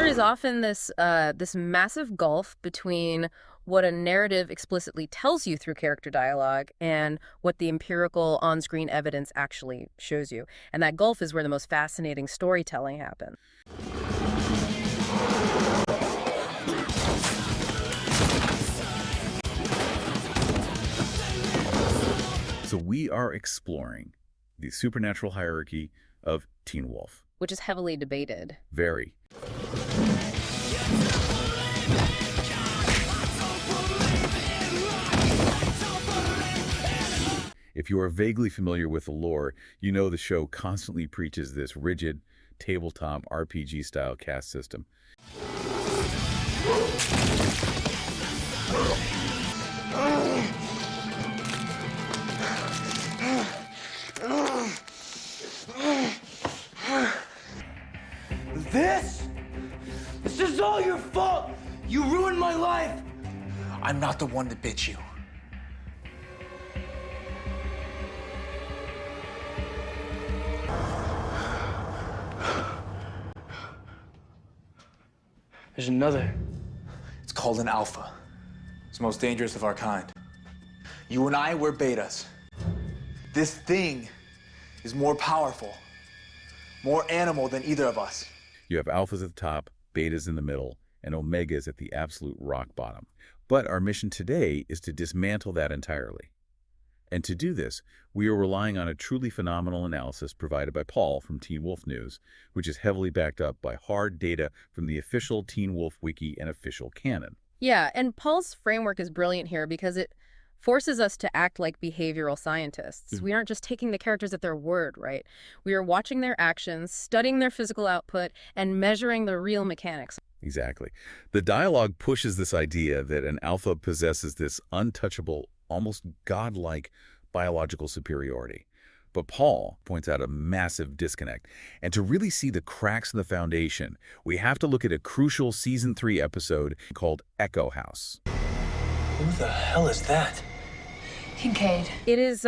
There is often this massive gulf between what a narrative explicitly tells you through character dialogue and what the empirical on-screen evidence actually shows you. And that gulf is where the most fascinating storytelling happens. So we are exploring the supernatural hierarchy of Teen Wolf. Which is heavily debated. Very. If you are vaguely familiar with the lore, you know the show constantly preaches this rigid, tabletop RPG-style caste system. This is all your fault! You ruined my life! I'm not the one that bit you. There's another. It's called an alpha. It's the most dangerous of our kind. You and I, we're betas. This thing is more powerful, more animal than either of us. You have alphas at the top, betas in the middle, and omegas at the absolute rock bottom. But our mission today is to dismantle that entirely. And to do this, we are relying on a truly phenomenal analysis provided by Paul from Teen Wolf News, which is heavily backed up by hard data from the official Teen Wolf Wiki and official canon. Yeah, and Paul's framework is brilliant here because it forces us to act like behavioral scientists. We aren't just taking the characters at their word, right? We are watching their actions, studying their physical output, and measuring the real mechanics. Exactly. The dialogue pushes this idea that an alpha possesses this untouchable, almost godlike biological superiority. But Paul points out a massive disconnect. And to really see the cracks in the foundation, we have to look at a crucial Season 3 episode called Echo House. Who the hell is that? Kincaid. It's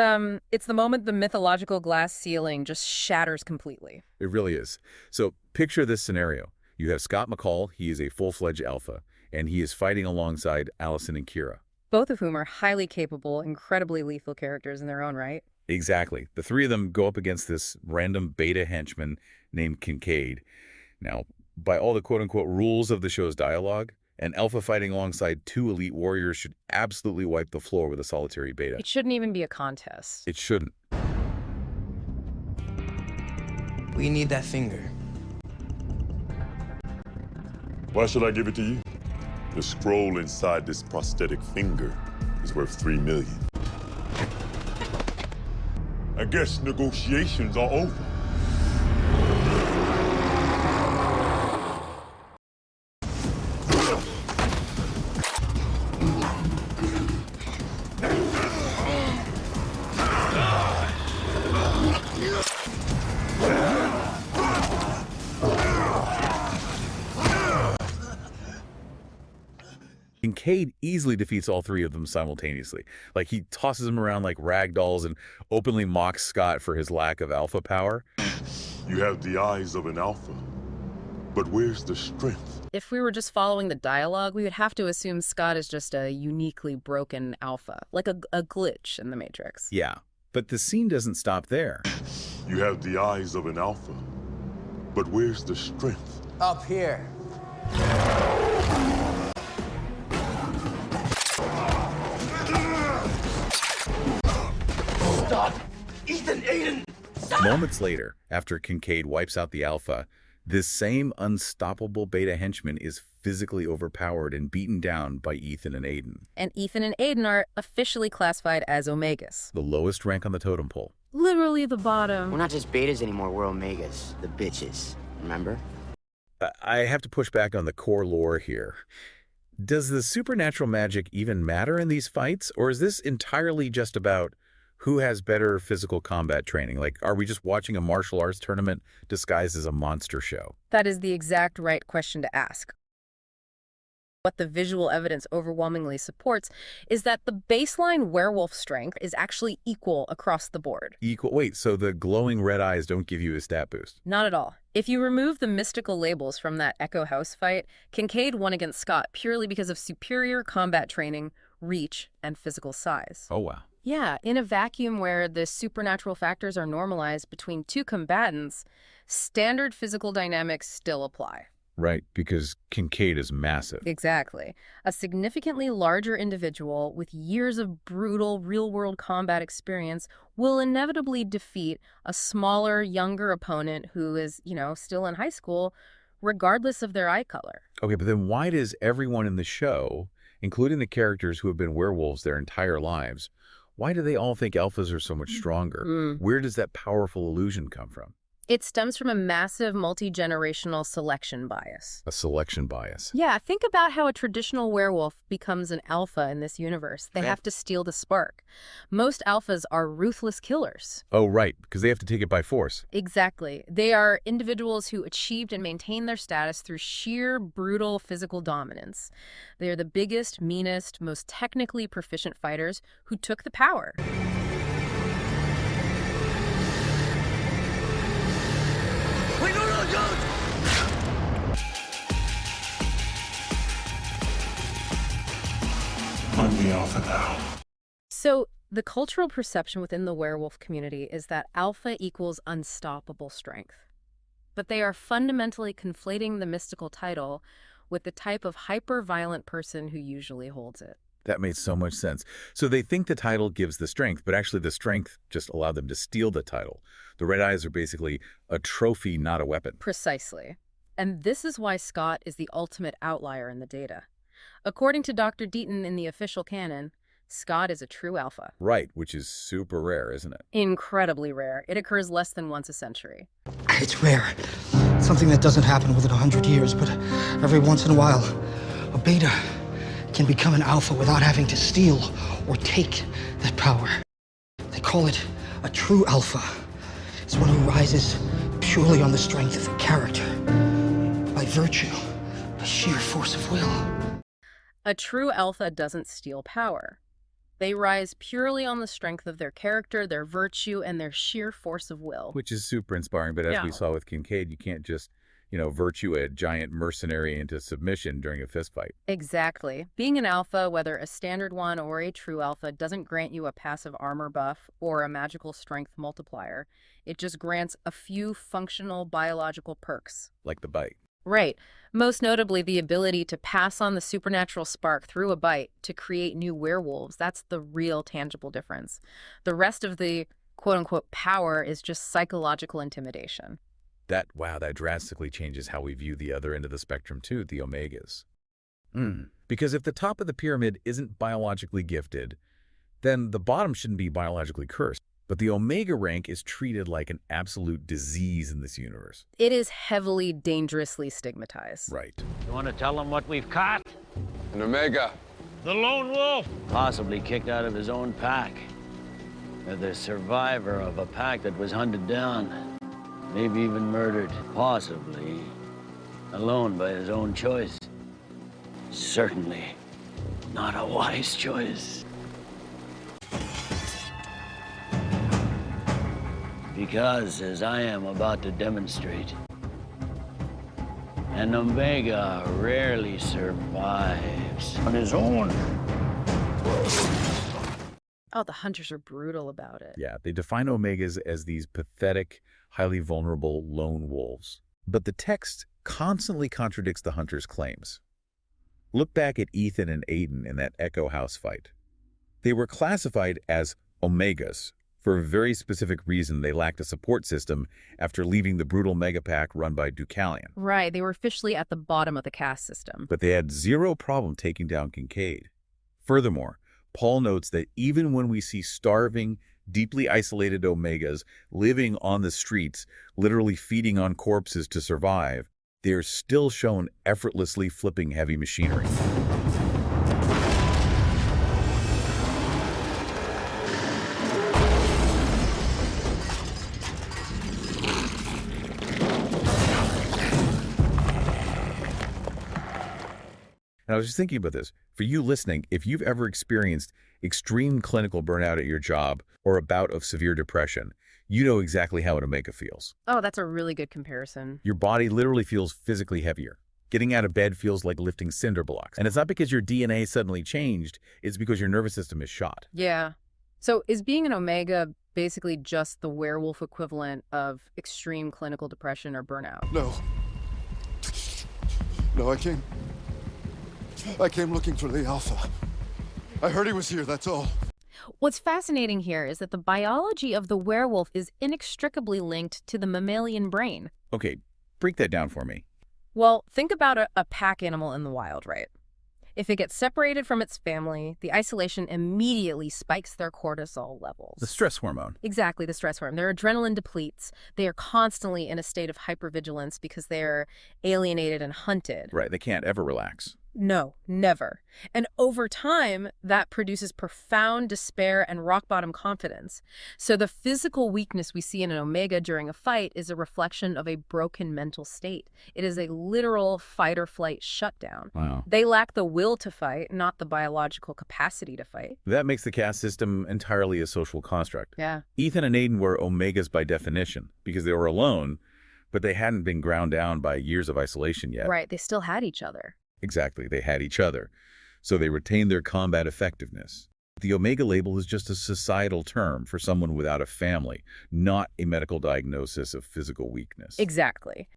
the moment the mythological glass ceiling just shatters completely. It really is. So picture this scenario. You have Scott McCall, he is a full-fledged alpha, and he is fighting alongside Allison and Kira. Both of whom are highly capable, incredibly lethal characters in their own right. Exactly. The three of them go up against this random beta henchman named Kincaid. Now, by all the quote-unquote rules of the show's dialogue, an alpha fighting alongside two elite warriors should absolutely wipe the floor with a solitary beta. It shouldn't even be a contest. It shouldn't. We need that finger. Why should I give it to you? The scroll inside this prosthetic finger is worth $3 million. I guess negotiations are over. Kincaid easily defeats all three of them simultaneously. Like, he tosses them around like rag dolls and openly mocks Scott for his lack of alpha power. You have the eyes of an alpha, but where's the strength? If we were just following the dialogue, we would have to assume Scott is just a uniquely broken alpha, like a glitch in the Matrix. Yeah, but the scene doesn't stop there. You have the eyes of an alpha, but where's the strength? Up here. Stop! Ethan, Aiden! Stop! Moments later, after Kincaid wipes out the alpha, this same unstoppable beta henchman is physically overpowered and beaten down by Ethan and Aiden. And Ethan and Aiden are officially classified as omegas. The lowest rank on the totem pole. Literally the bottom. We're not just betas anymore, we're omegas. The bitches. Remember? I have to push back on the core lore here. Does the supernatural magic even matter in these fights, or is this entirely just about who has better physical combat training? Like, are we just watching a martial arts tournament disguised as a monster show? That is the exact right question to ask. what the visual evidence overwhelmingly supports is that the baseline werewolf strength is actually equal across the board. Equal. Wait, so the glowing red eyes don't give you a stat boost? Not at all. If you remove the mystical labels from that Echo House fight, Kincaid won against Scott purely because of superior combat training, reach, and physical size. Oh, wow. Yeah, in a vacuum where the supernatural factors are normalized between two combatants, standard physical dynamics still apply. Right, because Kincaid is massive. Exactly. A significantly larger individual with years of brutal real-world combat experience will inevitably defeat a smaller, younger opponent who is, still in high school, regardless of their eye color. Okay, but then why does everyone in the show, including the characters who have been werewolves their entire lives, why do they all think alphas are so much stronger? Where does that powerful illusion come from? It stems from a massive multi-generational selection bias. A selection bias. Yeah, think about how a traditional werewolf becomes an alpha in this universe. They have to steal the spark. Most alphas are ruthless killers. Oh, right, because they have to take it by force. Exactly. They are individuals who achieved and maintained their status through sheer brutal physical dominance. They are the biggest, meanest, most technically proficient fighters who took the power. Wait, no, don't! I'm the alpha now. So, the cultural perception within the werewolf community is that alpha equals unstoppable strength. But they are fundamentally conflating the mystical title with the type of hyper-violent person who usually holds it. That made so much sense. So they think the title gives the strength, but actually the strength just allowed them to steal the title. The red eyes are basically a trophy, not a weapon. Precisely. And this is why Scott is the ultimate outlier in the data. According to Dr. Deaton in the official canon, Scott is a true alpha. Right, which is super rare, isn't it? Incredibly rare. It occurs less than once a century. It's rare. Something that doesn't happen within 100 years, but every once in a while, a beta can become an alpha without having to steal or take that power. They call it a true alpha. It's one who rises purely on the strength of character, by virtue, by sheer force of will. A true alpha doesn't steal power. They rise purely on the strength of their character, their virtue, and their sheer force of will. Which is super inspiring, but as we saw with Kincaid, you can't just, virtue a giant mercenary into submission during a fistfight. Exactly. Being an alpha, whether a standard one or a true alpha, doesn't grant you a passive armor buff or a magical strength multiplier. It just grants a few functional biological perks. Like the bite. Right. Most notably, the ability to pass on the supernatural spark through a bite to create new werewolves. That's the real tangible difference. The rest of the quote-unquote power is just psychological intimidation. That drastically changes how we view the other end of the spectrum too, the omegas. Because if the top of the pyramid isn't biologically gifted, then the bottom shouldn't be biologically cursed. But the omega rank is treated like an absolute disease in this universe. It is heavily, dangerously stigmatized. Right. You want to tell them what we've caught? An omega. The lone wolf. Possibly kicked out of his own pack. Or the survivor of a pack that was hunted down. Maybe even murdered. Possibly alone by his own choice. Certainly not a wise choice. Because, as I am about to demonstrate, an omega rarely survives on his own. Oh, the hunters are brutal about it. Yeah, they define omegas as these pathetic, highly vulnerable lone wolves. But the text constantly contradicts the hunters' claims. Look back at Ethan and Aiden in that Echo House fight. They were classified as omegas. For a very specific reason, they lacked a support system after leaving the brutal megapack run by Deucalion. Right, they were officially at the bottom of the caste system. But they had zero problem taking down Kincaid. Furthermore, Paul notes that even when we see starving, deeply isolated omegas living on the streets, literally feeding on corpses to survive, they are still shown effortlessly flipping heavy machinery. Now, I was just thinking about this. For you listening, if you've ever experienced extreme clinical burnout at your job or a bout of severe depression, you know exactly how an omega feels. Oh, that's a really good comparison. Your body literally feels physically heavier. Getting out of bed feels like lifting cinder blocks. And it's not because your DNA suddenly changed, it's because your nervous system is shot. Yeah. So is being an omega basically just the werewolf equivalent of extreme clinical depression or burnout? No. No, I came looking for the alpha. I heard he was here, that's all. What's fascinating here is that the biology of the werewolf is inextricably linked to the mammalian brain. Okay, break that down for me. Well, think about a pack animal in the wild, right? If it gets separated from its family, the isolation immediately spikes their cortisol levels. The stress hormone. Exactly, the stress hormone. Their adrenaline depletes. They are constantly in a state of hypervigilance because they're alienated and hunted. Right, they can't ever relax. No, never. And over time, that produces profound despair and rock-bottom confidence. So the physical weakness we see in an omega during a fight is a reflection of a broken mental state. It is a literal fight-or-flight shutdown. Wow. They lack the will to fight, not the biological capacity to fight. That makes the caste system entirely a social construct. Yeah. Ethan and Aiden were omegas by definition because they were alone, but they hadn't been ground down by years of isolation yet. Right, they still had each other. Exactly, they had each other, so they retained their combat effectiveness. The omega label is just a societal term for someone without a family, not a medical diagnosis of physical weakness. Exactly.